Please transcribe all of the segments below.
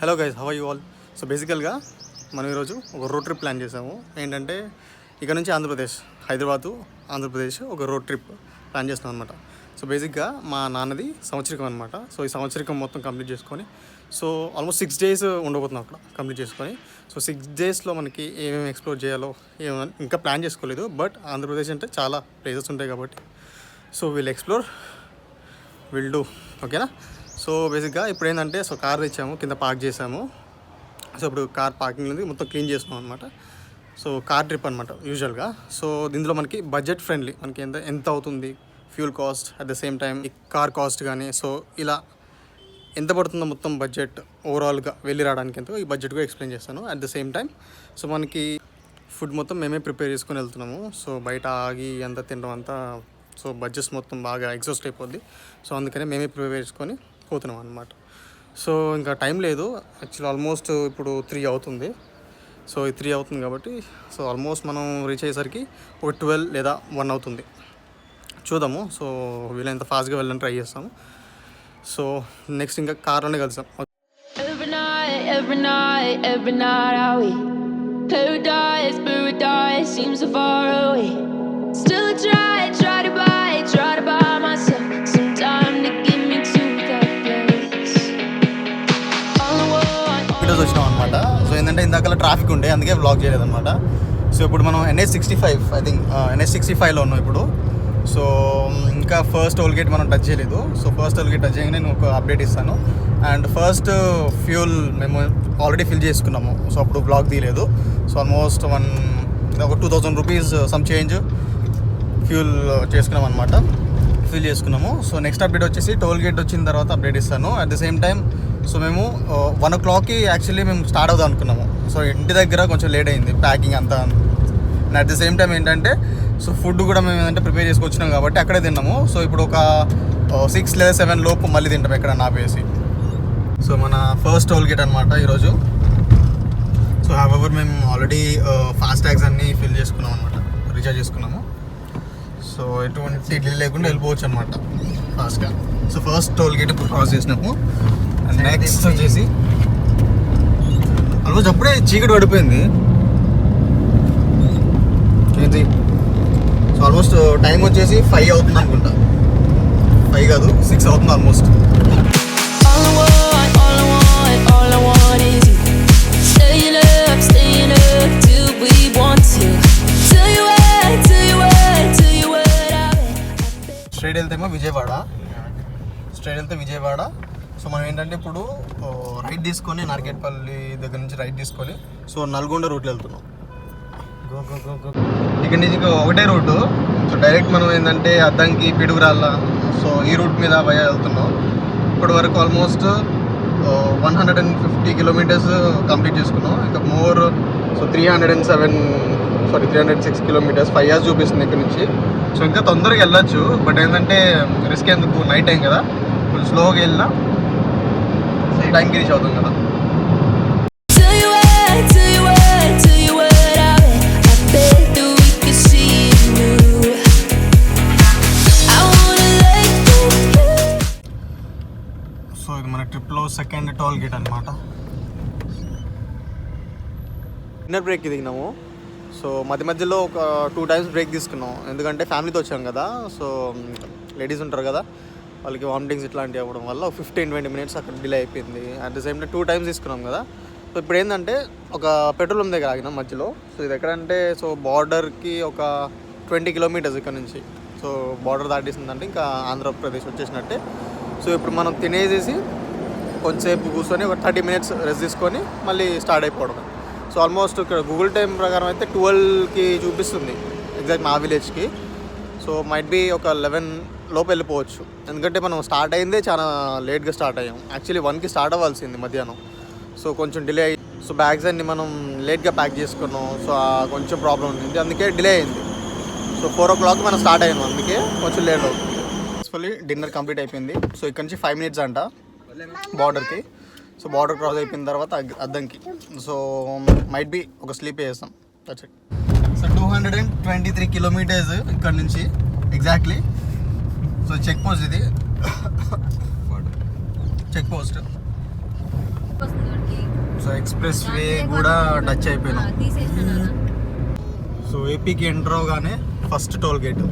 Hello guys, how are you all? So బేసికల్గా మనం ఈరోజు ఒక రోడ్ ట్రిప్ ప్లాన్ చేసాము. ఏంటంటే ఇక్కడ నుంచి ఆంధ్రప్రదేశ్, హైదరాబాదు ఆంధ్రప్రదేశ్ ఒక రోడ్ ట్రిప్ ప్లాన్ చేస్తాం అనమాట. సో బేసిక్గా మా నాన్నది సంవత్సరికం అనమాట. సో ఈ సంవత్సరికం మొత్తం కంప్లీట్ చేసుకొని సో ఆల్మోస్ట్ 6 days ఉండబోతున్నాం అక్కడ కంప్లీట్ చేసుకొని. సో 6 daysలో మనకి ఏమేమి ఎక్స్ప్లోర్ చేయాలో ఏమని ఇంకా ప్లాన్ చేసుకోలేదు. బట్ ఆంధ్రప్రదేశ్ అంటే చాలా ప్లేసెస్ ఉంటాయి కాబట్టి so will explore, will do. ఓకేనా? సో బేసిక్గా ఇప్పుడు ఏంటంటే సో కార్ తెచ్చాము, కింద పార్క్ చేసాము. సో ఇప్పుడు కార్ పార్కింగ్ ఉంది, మొత్తం క్లీన్ చేస్తున్నాం అనమాట. సో కార్ ట్రిప్ అనమాట యూజువల్గా. సో దీంట్లో మనకి బడ్జెట్ ఫ్రెండ్లీ, మనకి ఎంత అవుతుంది fuel cost, at the same time car cost కానీ సో ఇలా ఎంత పడుతుందో మొత్తం బడ్జెట్ ఓవరాల్గా వెళ్ళి రావడానికి ఎంతో ఈ బడ్జెట్ కూడా ఎక్స్ప్లెయిన్ చేస్తాను. At the same time so మనకి ఫుడ్ మొత్తం మేమే ప్రిపేర్ చేసుకొని వెళ్తున్నాము. సో బయట ఆగి అంతా తినడం అంతా సో బడ్జెట్ మొత్తం బాగా ఎగ్జాస్ట్ అయిపోద్ది. సో అందుకనే మేమే ప్రిపేర్ చేసుకొని పోతున్నాం అనమాట. సో ఇంకా టైం లేదు యాక్చువల్లీ, ఆల్మోస్ట్ ఇప్పుడు 3 అవుతుంది. సో ఈ 3 అవుతుంది కాబట్టి సో ఆల్మోస్ట్ మనం రీచ్ అయ్యేసరికి ఒక 12 లేదా 1 అవుతుంది. చూద్దాము. సో వీళ్ళంత ఫాస్ట్గా వెళ్ళని ట్రై చేస్తాము. సో నెక్స్ట్ ఇంకా కార్లోనే కలుస్తాం. Every night are we paradise seems so far away. Still I try to buy myself some time to get me to that place. ఈరోజు వచ్చినాం అనమాట. సో ఏంటంటే ఇందాక ట్రాఫిక్ ఉండే, అందుకే బ్లాక్ చేయలేదు అనమాట. సో ఇప్పుడు మనం NH65 ఐ థింక్ NH65లో ఉన్నాం ఇప్పుడు. సో ఇంకా ఫస్ట్ టోల్ గేట్ మనం టచ్ చేయలేదు. So first toll gate touch చేయగానే నేను ఒక అప్డేట్ ఇస్తాను. అండ్ ఫస్ట్ ఫ్యూల్ మేము ఆల్రెడీ ఫిల్ చేసుకున్నాము. సో అప్పుడు బ్లాక్ తీయలేదు. సో ఆల్మోస్ట్ ఒక 2000 రూపీస్ సమ్ చేంజ్ ఫ్యూల్ చేసుకున్నాం అనమాట, ఫిల్ చేసుకున్నాము. సో నెక్స్ట్ అప్డేట్ వచ్చేసి టోల్ గేట్ వచ్చిన తర్వాత అప్డేట్ ఇస్తాను. At the same time so మేము 1 o'clockకి యాక్చువల్లీ మేము స్టార్ట్ అవుదాం అనుకున్నాము. సో ఇంటి దగ్గర కొంచెం లేట్ అయింది ప్యాకింగ్ అంతా. And at the same time ఏంటంటే సో ఫుడ్ కూడా మేము ఏంటంటే ప్రిపేర్ చేసుకొచ్చినాం కాబట్టి అక్కడే తిన్నాము. సో ఇప్పుడు ఒక 6 లేదా 7 లోపు మళ్ళీ తింటాం ఎక్కడ ఆపేసి. సో మన ఫస్ట్ టోల్ గేట్ అనమాట ఈరోజు. సో హావెవర్ మేము ఆల్రెడీ ఫాస్ట్ ట్యాగ్స్ అన్నీ ఫిల్ చేసుకున్నాం అనమాట, రీఛార్జ్ చేసుకున్నాము. సో ఎటువంటి డిలే లేకుండా వెళ్ళిపోవచ్చు అనమాట ఫాస్ట్గా. సో ఫస్ట్ టోల్ గేట్ ఇప్పుడు క్రాస్ చేసినాము. అండ్ నెక్స్ట్ వచ్చేసి ఆల్మోస్ట్ అప్పుడే చీకటి పడిపోయింది ఏంటి. సో ఆల్మోస్ట్ టైం వచ్చేసి 5 అవుతుంది అనుకుంటా. 5 కాదు 6 అవుతుంది almost. All I want is you. Staying up till we want to. Till you straight వెళ్తేమో విజయవాడ, స్ట్రైట్ వెళ్తే విజయవాడ. సో మనం ఏంటంటే ఇప్పుడు రైట్ తీసుకొని నార్కెట్పల్లి దగ్గర నుంచి రైట్ తీసుకొని సో నల్గొండ రూట్లో వెళ్తున్నాం. ఇక్కడ నుంచి ఇంకా ఒకటే రూటు. సో డైరెక్ట్ మనం ఏంటంటే అద్దంకి, పిడుగురాళ్ళ సో ఈ రూట్ మీద వెళ్తున్నాం. ఇప్పటి వరకు ఆల్మోస్ట్ 150 kilometers కంప్లీట్ చేసుకున్నాం. ఇంకా మోర్ సో 306 kilometers 5 hours చూపిస్తుంది ఇక్కడ నుంచి. సో ఇంకా తొందరగా వెళ్ళొచ్చు, బట్ ఏంటంటే రిస్క్ ఎందుకు, నైట్ టైం కదా, కొంచెం స్లోగా వెళ్ళినా టైంకి రీచ్ అవుతాం కదా. సో ఇది మన ట్రిప్లో సెకండ్ టోల్ గేట్ అనమాట. డిన్నర్ బ్రేక్కి దిగినాము. సో మధ్యలో ఒక 2 times బ్రేక్ తీసుకున్నాం, ఎందుకంటే ఫ్యామిలీతో వచ్చాం కదా. సో లేడీస్ ఉంటారు కదా, వాళ్ళకి వామిటింగ్స్ ఇట్లాంటివి అవ్వడం వల్ల 15-20 minutes అక్కడ డిలే అయిపోయింది. At the same time 2 times తీసుకున్నాం కదా. సో ఇప్పుడు ఏంటంటే ఒక పెట్రోల్ పంప్ దగ్గర ఆగినాం మధ్యలో. సో ఇది ఎక్కడంటే సో బార్డర్కి ఒక 20 kilometers ఇక్కడ నుంచి. సో బార్డర్ దాటేసిందంటే ఇంకా ఆంధ్రప్రదేశ్ వచ్చేసినట్టే. సో ఇప్పుడు మనం తినేసేసి కొంచెంసేపు కూర్చొని ఒక 30 minutes రెస్ట్ తీసుకొని మళ్ళీ స్టార్ట్ అయిపోవడం. సో ఆల్మోస్ట్ ఇక్కడ గూగుల్ టైం ప్రకారం అయితే 12కి చూపిస్తుంది ఎగ్జాక్ట్ మా విలేజ్కి. సో మైట్ బీ ఒక 11 లోపు వెళ్ళిపోవచ్చు, ఎందుకంటే మనం స్టార్ట్ అయిందే చాలా లేట్గా స్టార్ట్ అయ్యాం. యాక్చువల్లీ 1కి స్టార్ట్ అవ్వాల్సింది మధ్యాహ్నం. సో కొంచెం డిలే అయ్యి సో బ్యాగ్స్ అన్ని మనం లేట్గా ప్యాక్ చేసుకున్నాం. సో కొంచెం ప్రాబ్లం ఉంది, అందుకే డిలే అయింది. సో 4 o'clock మనం స్టార్ట్ అయ్యాము, అందుకే కొంచెం లేట్ అవుతుంది. యాక్చువల్లీ డిన్నర్ కంప్లీట్ అయిపోయింది. సో ఇక్కడ నుంచి 5 minutes అంట బార్డర్కి. సో బార్డర్ క్రాస్ అయిపోయిన తర్వాత అద్దంకి. సో మైట్ బీ ఒక స్లీప్ వేస్తాం. That's it. సో 223 kilometers ఇక్కడ నుంచి ఎగ్జాక్ట్లీ. సో చెక్ పోస్ట్, ఇది check post. So expressway కూడా టచ్ అయిపోయినాం. సో ఏపీకి ఎంటర్ అవగానే ఫస్ట్ టోల్ గేట్.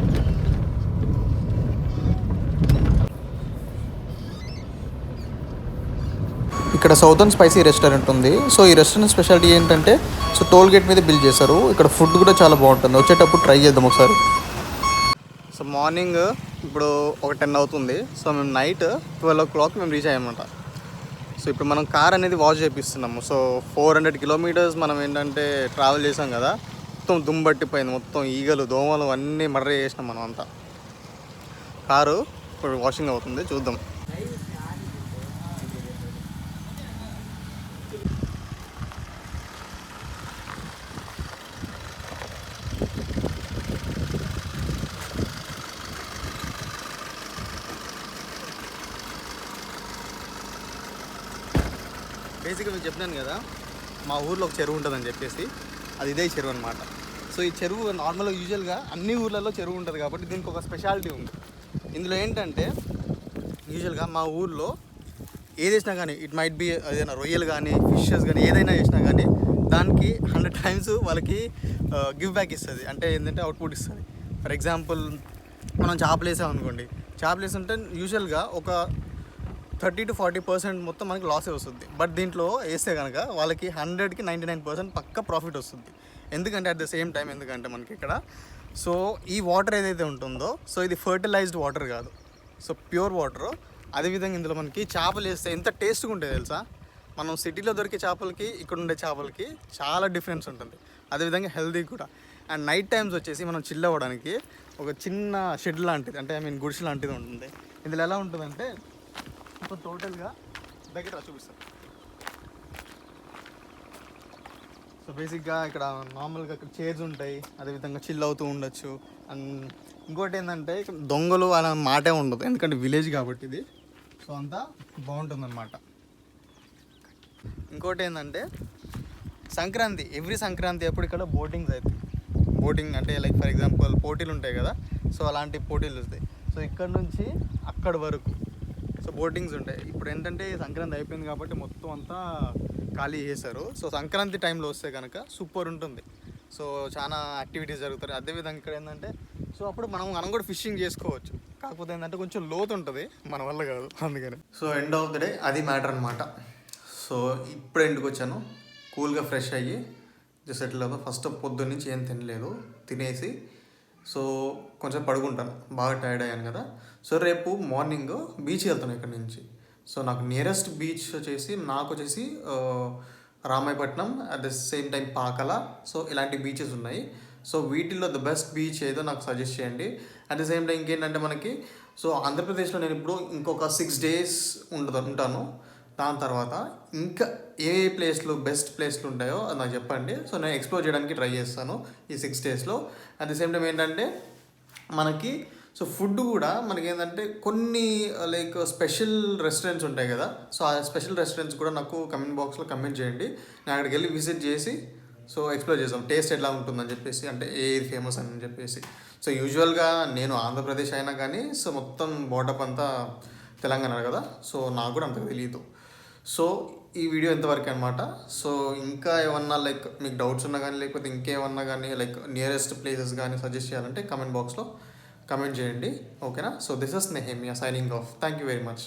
ఇక్కడ సౌతర్న్ స్పైసీ రెస్టారెంట్ ఉంది. సో ఈ రెస్టారెంట్ స్పెషాలిటీ ఏంటంటే సో టోల్ గేట్ మీద బిల్ చేశారు. ఇక్కడ ఫుడ్ కూడా చాలా బాగుంటుంది. వచ్చేటప్పుడు ట్రై చేద్దాం ఒకసారి. సో మార్నింగ్ ఇప్పుడు ఒక 10 అవుతుంది. సో మేము నైట్ 12 o'clock మేము రీచ్ అయ్యామన్నమాట. సో ఇప్పుడు మనం కార్ అనేది వాష్ చేపిస్తున్నాము. సో 400 kilometers మనం ఏంటంటే ట్రావెల్ చేసాం కదా, మొత్తం దుమ్ము పట్టిపోయింది. మొత్తం ఈగలు దోమలు అన్నీ మర్డర్ చేసినాం మనం అంతా. కారు ఇప్పుడు వాషింగ్ అవుతుంది, చూద్దాం. బేసిక్గా మీకు చెప్పినాను కదా, మా ఊర్లో ఒక చెరువు ఉంటుందని చెప్పేసి, అది ఇదే చెరువు అనమాట. సో ఈ చెరువు నార్మల్గా యూజువల్గా అన్ని ఊర్లలో చెరువు ఉంటుంది కాబట్టి దీనికి ఒక స్పెషాలిటీ ఉంది. ఇందులో ఏంటంటే యూజువల్గా మా ఊర్లో ఏది వేసినా కానీ, ఇట్ మైట్ బి ఏదైనా రొయ్యలు కానీ ఫిషెస్ కానీ ఏదైనా వేసినా కానీ దానికి 100 times వాళ్ళకి గివ్ బ్యాక్ ఇస్తుంది. అంటే ఏంటంటే అవుట్పుట్ ఇస్తుంది. ఫర్ ఎగ్జాంపుల్ మనం చేపలు వేసాం అనుకోండి, చేపలు వేస్తుంటే యూజువల్గా ఒక 30 to 40% మొత్తం మనకి లాసే వస్తుంది. బట్ దీంట్లో వేస్తే కనుక వాళ్ళకి 100కి 99% పక్క ప్రాఫిట్ వస్తుంది. ఎందుకంటే అట్ ద సేమ్ టైం ఎందుకంటే మనకి ఇక్కడ సో ఈ వాటర్ ఏదైతే ఉంటుందో సో ఇది ఫర్టిలైజ్డ్ వాటర్ కాదు, సో ప్యూర్ వాటర్. అదేవిధంగా ఇందులో మనకి చేపలు వేస్తే ఎంత టేస్ట్గా ఉంటుంది తెలుసా. మనం సిటీలో దొరికే చేపలకి ఇక్కడ ఉండే చేపలకి చాలా డిఫరెన్స్ ఉంటుంది. అదేవిధంగా హెల్దీ కూడా. అండ్ నైట్ టైమ్స్ వచ్చేసి మనం చిల్ అవ్వడానికి ఒక చిన్న షెడ్ లాంటిది, అంటే గుడిసె లాంటిది ఉంటుంది. ఇందులో ఎలా ఉంటుందంటే సో టోటల్గా దగ్గర చూపిస్తాను. సో బేసిక్గా ఇక్కడ నార్మల్గా ఇక్కడ చైర్స్ ఉంటాయి, అదేవిధంగా చిల్ అవుతూ ఉండొచ్చు. అండ్ ఇంకోటి ఏంటంటే ఇక్కడ దొంగలు అలా మాటే ఉండదు, ఎందుకంటే విలేజ్ కాబట్టి ఇది. సో అంతా బాగుంటుంది అన్నమాట. ఇంకోటి ఏంటంటే సంక్రాంతి, ఎవ్రీ సంక్రాంతి అప్పుడు ఇక్కడ బోటింగ్స్ అవుతాయి. బోటింగ్ అంటే లైక్ ఫర్ ఎగ్జాంపుల్ పోటీలు ఉంటాయి కదా, సో అలాంటి పోటీలు వస్తాయి. సో ఇక్కడ నుంచి అక్కడ వరకు సో బోటింగ్స్ ఉంటాయి. ఇప్పుడు ఏంటంటే సంక్రాంతి అయిపోయింది కాబట్టి మొత్తం అంతా ఖాళీ చేశారు. సో సంక్రాంతి టైంలో వస్తే కనుక సూపర్ ఉంటుంది. సో చాలా యాక్టివిటీస్ జరుగుతాయి. అదేవిధంగా ఇక్కడ ఏంటంటే సో అప్పుడు మనం కూడా ఫిషింగ్ చేసుకోవచ్చు. కాకపోతే ఏంటంటే కొంచెం లోతు ఉంటుంది, మన వల్ల కాదు, అందుకని. So end of the day అది మ్యాటర్ అనమాట. సో ఇప్పుడు ఇంటికి వచ్చాను, కూల్గా ఫ్రెష్ అయ్యి జస్ట్ సెటిల్ అవుతాను. ఫస్ట్ పొద్దున్న నుంచి ఏం తినలేదు, తినేసి సో కొంచెం పడుకుంటాను, బాగా టైర్డ్ అయ్యాను కదా. సో రేపు మార్నింగ్ బీచ్కి వెళ్తాను ఇక్కడ నుంచి. సో నాకు నియరెస్ట్ బీచ్ వచ్చేసి Ramayapatnam, at the same time Pakala. So ఇలాంటి బీచెస్ ఉన్నాయి. సో వీటిల్లో ద బెస్ట్ బీచ్ ఏదో నాకు సజెస్ట్ చేయండి. అట్ ద సేమ్ టైం ఇంకేంటంటే మనకి సో ఆంధ్రప్రదేశ్లో నేను ఇప్పుడు ఇంకొక 6 days ఉంటాను. దాని తర్వాత ఇంకా ఏ ప్లేస్లు బెస్ట్ ప్లేస్లు ఉంటాయో అది నాకు చెప్పండి. సో నేను ఎక్స్ప్లోర్ చేయడానికి ట్రై చేస్తాను ఈ 6 daysలో. అట్ ది సేమ్ టైం ఏంటంటే మనకి సో ఫుడ్ కూడా మనకి ఏంటంటే కొన్ని లైక్ స్పెషల్ రెస్టారెంట్స్ ఉంటాయి కదా, సో ఆ స్పెషల్ రెస్టారెంట్స్ కూడా నాకు కమెంట్ బాక్స్లో కమెంట్ చేయండి. నేను అక్కడికి వెళ్ళి విజిట్ చేసి సో ఎక్స్ప్లోర్ చేస్తాం, టేస్ట్ ఎలా ఉంటుందని చెప్పేసి, అంటే ఏది ఫేమస్ అని చెప్పేసి. సో యూజువల్గా నేను ఆంధ్రప్రదేశ్ అయినా కానీ సో మొత్తం బాటప్ అంతా తెలంగాణ కదా, సో నాకు కూడా అంతకు తెలియదు. సో ఈ వీడియో ఎంతవరకు అనమాట. సో ఇంకా ఏమన్నా లైక్ మీకు డౌట్స్ ఉన్నా కానీ లేకపోతే ఇంకేమన్నా కానీ లైక్ నియరెస్ట్ ప్లేసెస్ కానీ సజెస్ట్ చేయాలంటే కమెంట్ బాక్స్లో కమెంట్ చేయండి, ఓకేనా. So this is Nehemiah signing off. Thank you very much.